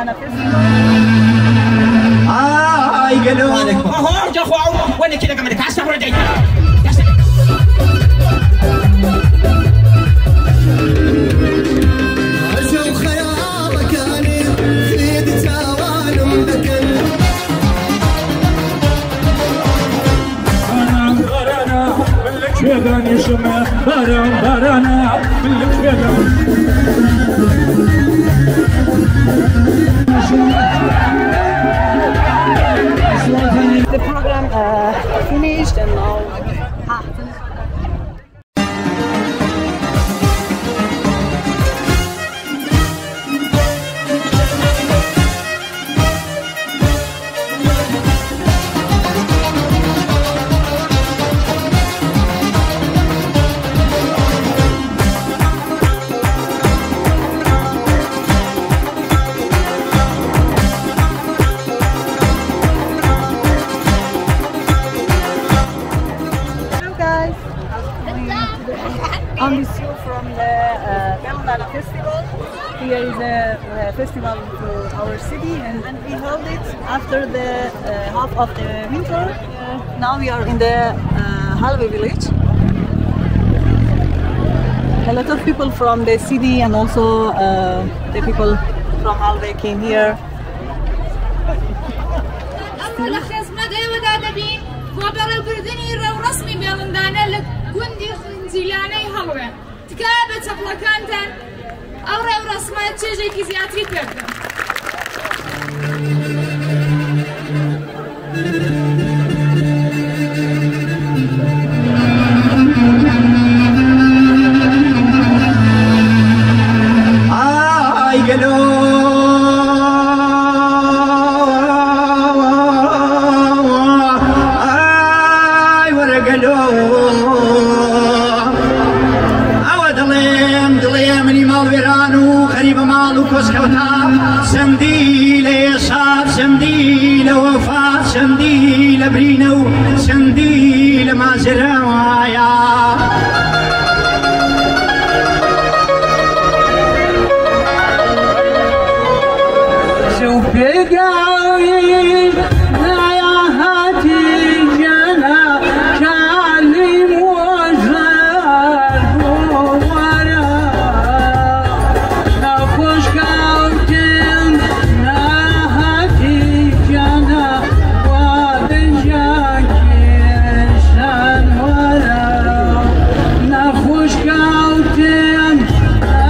Bandana Festival. قالوا جا خواو وين كده كمان كاسة وردي عشو خيالك أنا في دتاوان بكن برانا ملك شبان يشمع برانا ملك The program finished and now on this view from the Bandana Festival. Here is a festival to our city, and we held it after the half of the winter. Now we are in the Halve village. A lot of people from the city and also the people from Halve came here. زیلانەی هەڵوێ تکا بە چەپڵەکانتان ئەو ڕێو ڕسمات چێژێکی زیاتری پێ بکەن. سندي ليصاب سندي لوفاء سندي لبرينو سندي لما زروايا شوف بقاوي لا يا هاتي جنا كاني موزر ورا نخوش كاوتين لا هاتي جنا ودنجاكي شان ورا نخوش كاوتين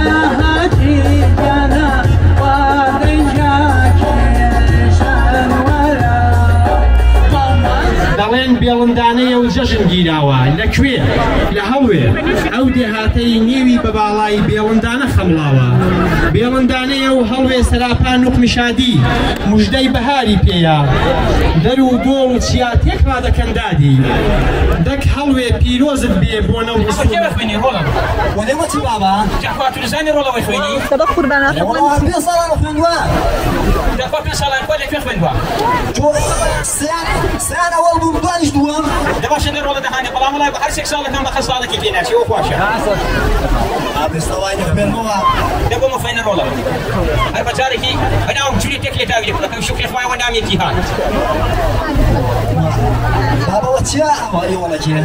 لا هاتي جنا دەڵێن بێڵندانەیە و جەژن گیراوە لەکوێ لە هەڵوێ ئەو دێهاتەی نیوی بە باڵای بێڵندانە خەمڵاوە بێڵندانەیە و هەڵوێ سەراپا نوقمی شادی موژدەی بەهاری پێیە دەر و دۆڵ و چیا تێکما دەکەن دادی دەک هەڵوێ پیرۆزت بێ بۆ نەو خوێنی ڕۆڵم وەلێمەچی بابا جاخوا توزانی ڕۆڵەوەی خوێنی سەبەق قوربانە پێ ساڵان خوێندووە جاخوا پێ ساڵان خۆ لەکوێ خوێندووە سیان ئەوەڵ بوو دوانیش دووەم دەباشە لێ ڕۆڵە دەهانێ بەڵام وڵای بە هەر سێک ساڵەکەم بە خە ساڵێکی پێ ناچی وە خۆشە ئابێستەوانی خوێنمەوە دەبۆ مەفەینە ڕۆڵە هەر بەجارێکی بەناوم جوری تێک لێ تاوی دەکەم شوکری خوایەوە نامێکی هات بابەوە چیە ئەوە ئێوەڵەکێ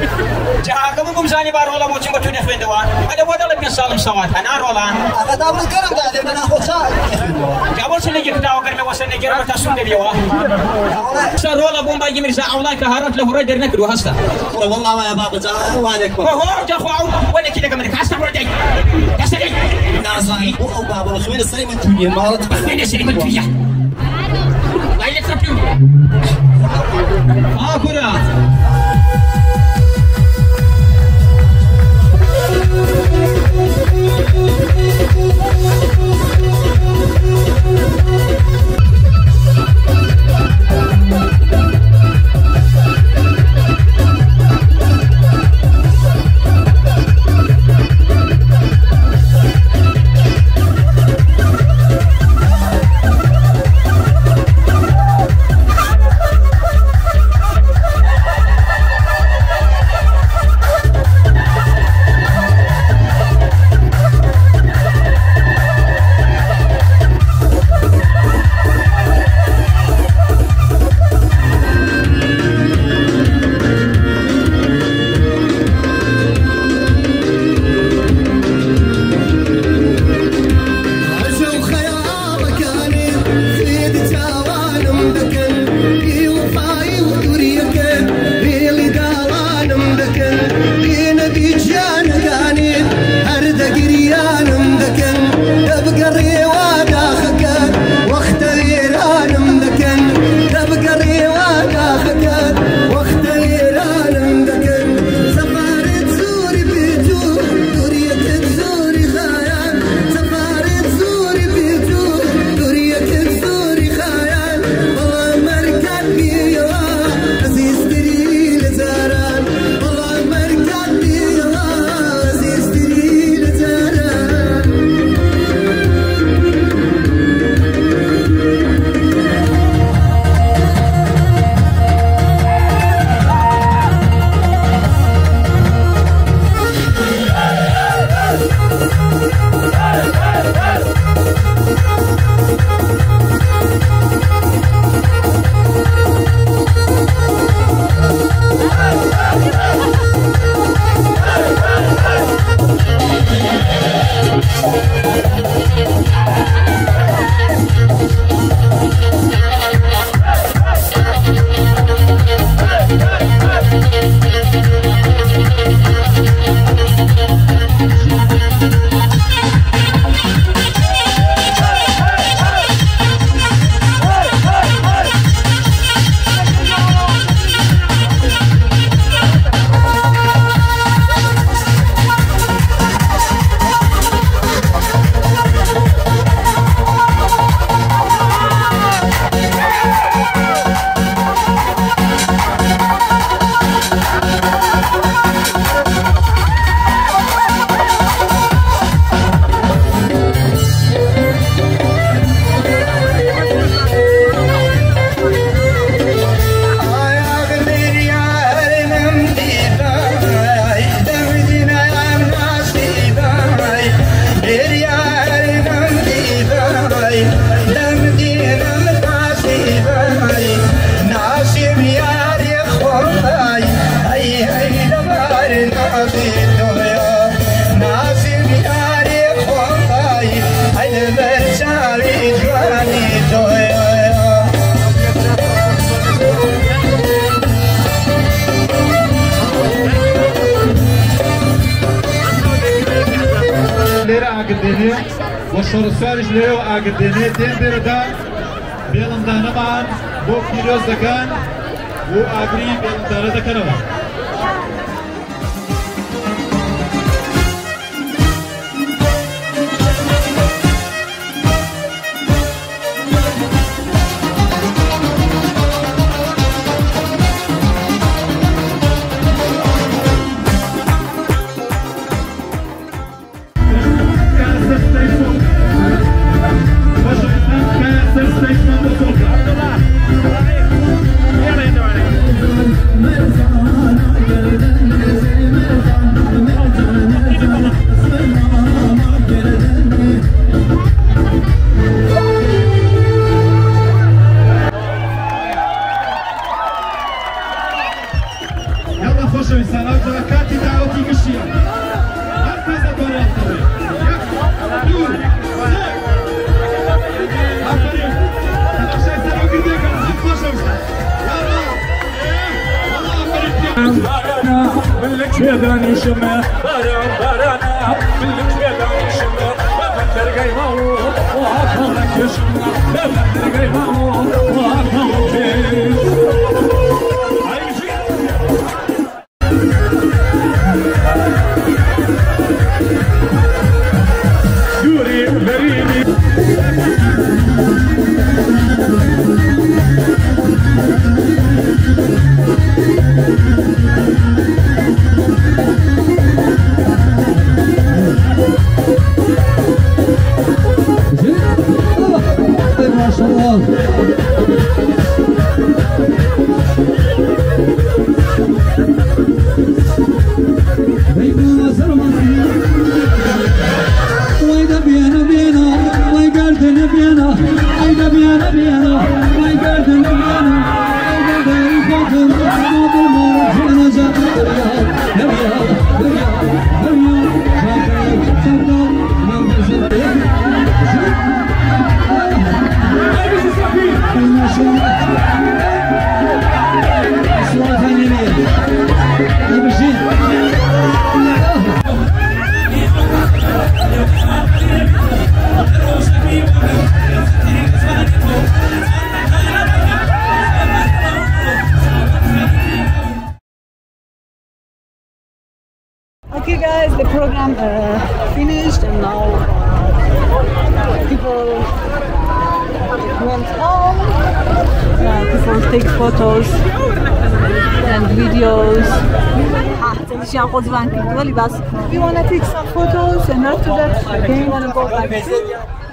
جاهاکەم بمزانی با ڕۆڵە بۆچم بە تو نەخوێندەوە ئەدە بۆ دەڵێ پێ ساڵم سەوات هەنا ڕۆڵان ئەغەدا بڵ گەرم دادێ بە ناخۆچا جا بۆ چ لێگی کتاوە گەرمەوە سەر نەگەرەوە تا سوون دەبیەوە سەر ڕۆڵە بۆم باگی میرزا ئەوڵای کە هەڕەت لە هوڕای دەرنەکردو هەستە والله وایە بابەجا وانێک جا خواو وەنێ کی دەکەم کاسە وەردەی دەسەدەی نازانی بۆ ئەو بابەوە خوێنە سەری من تویە ماڵەت خوێنە سەری من تویە لای لێ ترەپیو ئاکورە وشرسارش ليو أقدني دين بردان بيلندانا معن بو كيروز دكان و أغري بيلندانا دكانوا شيدان يشمه باران بارانا ملك شيدان يشمه بفكر قيمه وعطلك يشمه بفكر قيمه وعطلك يوري بريني ما شاء الله ويدا بيانا بيانا واي قردنا بيانا ويدا بيانا بيانا واي قردنا بيانا ويدا الفضل نوض المرض جانا جاء الرياض الرياض الرياض الرياض شاكر تفضل من بزرق Okay guys, the program finished and now people went home. People take photos and videos. We want to take some photos and after that we want to go back.